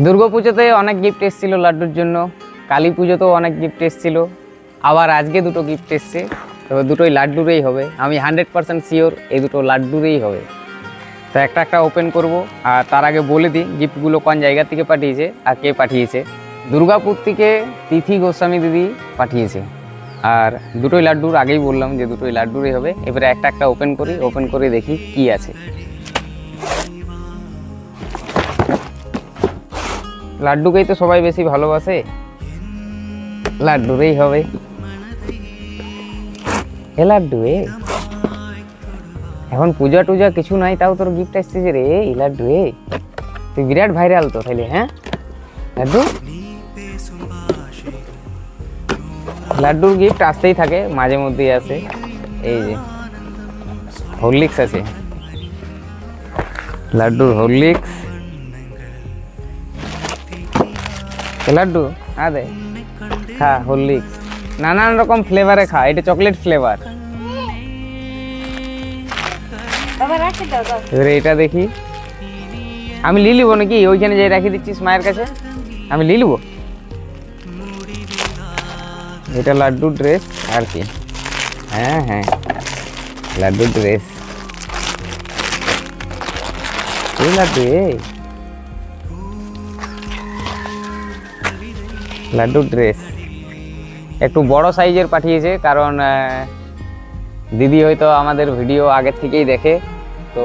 দুর্গাপুজোতে অনেক গিফট এসেছিল লাড্ডুর জন্য, কালী পুজোতেও অনেক গিফট এসেছিল, আবার আজকে দুটো গিফট এসছে। তবে দুটোই লাড্ডুরেই হবে, আমি 100% শিওর এই দুটো লাড্ডুরেই হবে। তো একটা একটা ওপেন করব। আর তার আগে বলে দিই গিফটগুলো কোন জায়গা থেকে পাঠিয়েছে আর কে পাঠিয়েছে। দুর্গাপুর থেকে তিথি গোস্বামী দিদি পাঠিয়েছে। আর দুটোই লাড্ডুর, আগেই বললাম যে দুটোই লাড্ডুরই হবে। এবারে একটা একটা ওপেন করি, ওপেন করে দেখি কি আছে। লাড্ডুকেই তো সবাই বেশি ভালোবাসে, লাড্ডুরেই হবে। এ লাড্ডু এ, এখন পূজা টুজা কিছু নাই, তাও তোর গিফট আসছে রে এই লাড্ডু এ। তুই বিরাট ভাইরাল তো তাইলে। হ্যাঁ লাড্ডু, লাড্ডুর গিফট আসতেই থাকে, মাঝে মধ্যেই আসে। এই যে হরলিক্স আছে, লাড্ডুর হরলিক্স। লাড্ডু আ দে, খা হরলিক্স, নানান রকম ফ্লেভারে খা। এটা চকলেট ফ্লেভার। এবারে এটা দেখি, আমি নিয়ে নিবো নাকি? ওইখানে যাই রাখি দিচ্ছিস মায়ের কাছে, আমি নিয়ে নিবো। এটা লাড্ডুর ড্রেস আর কি। হ্যাঁ হ্যাঁ, লাড্ডুর ড্রেস। এই লাড্ডু এ, লাড্ডুর ড্রেস একটু বড় সাইজের পাঠিয়েছে, কারণ দিদি হয়তো আমাদের ভিডিও আগের থেকেই দেখে। তো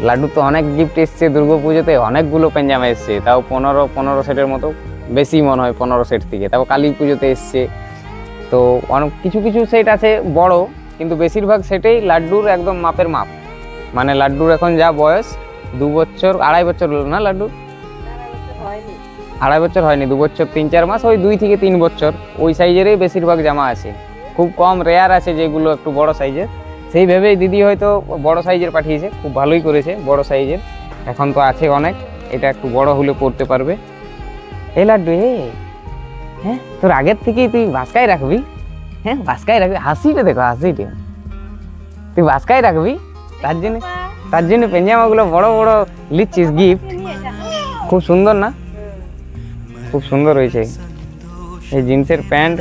লাড্ডু তো অনেক গিফট এসছে দুর্গাপুজোতে, অনেকগুলো পেঞ্জামা এসছে, তাও 15 সেটের মতো, বেশি মনে হয় 15 সেট থেকে। তাও কালী পুজোতে এসছে। তো অনেক কিছু কিছু সেট আছে বড়, কিন্তু বেশিরভাগ সেটেই লাড্ডুর একদম মাপের মাপ। মানে লাড্ডুর এখন যা বয়স, 2 বছর 2.5 বছর হলো না লাড্ডু? 2.5 বছর হয়নি, 2 বছর 3-4 মাস, ওই 2 থেকে 3 বছর, ওই সাইজেরই বেশিরভাগ জামা আছে। খুব কম রেয়ার আছে যেগুলো একটু বড় সাইজের। সেই ভেবেই দিদি হয়তো বড় সাইজের পাঠিয়েছে, খুব ভালোই করেছে বড় সাইজের। এখন তো আছে অনেক, এটা একটু বড় হলে পড়তে পারবে। এই লাড্ডু এ, হ্যাঁ তোর আগের থেকেই তুই বাসকায় রাখবি। হ্যাঁ বাসকায় রাখবি, হাসিটা দেখো হাসিটা, তুই বাসকায় রাখবি। তার জন্য পেঞ্জামাগুলো বড় বড় লিখছিস গিফট। খুব সুন্দর না? খুব সুন্দর হয়েছে। এই জিন্সের প্যান্ট,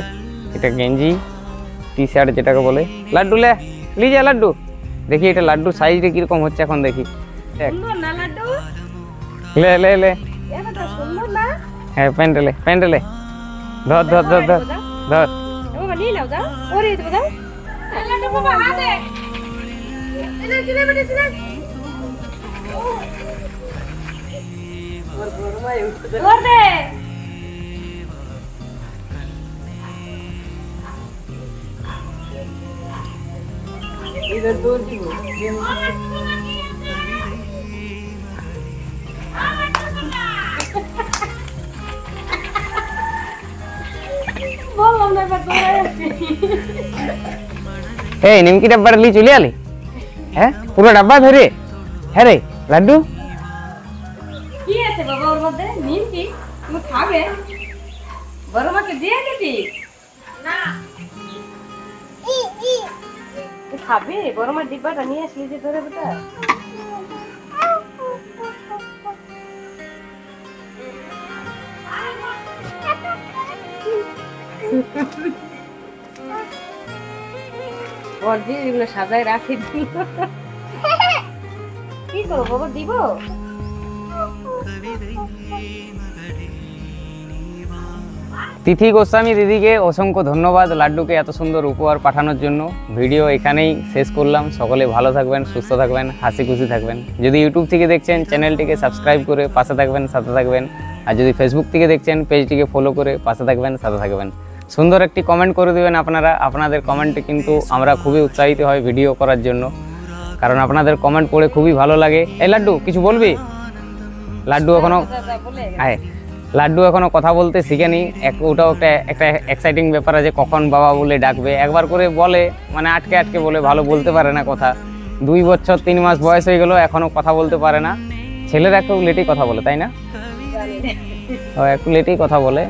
এটা গেঞ্জি, টি শার্ট যেটাকে বলে। লাড্ডু লে যা লাড্ডু, দেখি এটা লাড্ডুর সাইজটা কিরকম হচ্ছে এখন দেখি। লে লে লে, হ্যাঁ প্যান্টেলে প্যান্টেলে, ধর ধর ধর ধর ধর। এই নিমকি ডাব্বাটা নিয়ে চলে আলি? হ্যাঁ পুরো ডাব্বা ধরে? হ্যাঁ রে লাড্ডু, কি আছে বাবা ওর মধ্যে? নিমকি তুমি খাবে? বড় মাকে দিয়ে দিবি না? তুই খাবি? বড় মার ডিব্বাটা নিয়ে আসলি যে ধরে বেটা। বড়দি এগুলো সাজায় রাখি দিই। কি করবো বাবা, দিব? তিথি গোস্বামী দিদিকে অসংখ্য ধন্যবাদ লাড্ডুকে এত সুন্দর উপহার পাঠানোর জন্য। ভিডিও এখানেই শেষ করলাম। সকলে ভালো থাকবেন, সুস্থ থাকবেন, হাসি খুশি থাকবেন। যদি ইউটিউব থেকে দেখছেন চ্যানেলটিকে সাবস্ক্রাইব করে পাশে থাকবেন, সাথে থাকবেন। আর যদি ফেসবুক থেকে দেখছেন পেজটিকে ফলো করে পাশে থাকবেন, সাথে থাকবেন। সুন্দর একটি কমেন্ট করে দেবেন আপনারা। আপনাদের কমেন্টে কিন্তু আমরা খুবই উৎসাহিত হই ভিডিও করার জন্য, কারণ আপনাদের কমেন্ট পড়ে খুবই ভালো লাগে। এই লাড্ডু কিছু বলবি? লাড্ডু এখনো লাড্ডু এখনো কথা বলতে শিখেনি। ওটাও একটা এক্সাইটিং ব্যাপার আছে, কখন বাবা বলে ডাকবে। একবার করে বলে, মানে আটকে আটকে বলে, ভালো বলতে পারে না কথা। 2 বছর 3 মাস বয়স হয়ে গেল, এখনো কথা বলতে পারে না। ছেলেরা একটু লেটেই কথা বলে, তাই না? একটু লেটেই কথা বলে।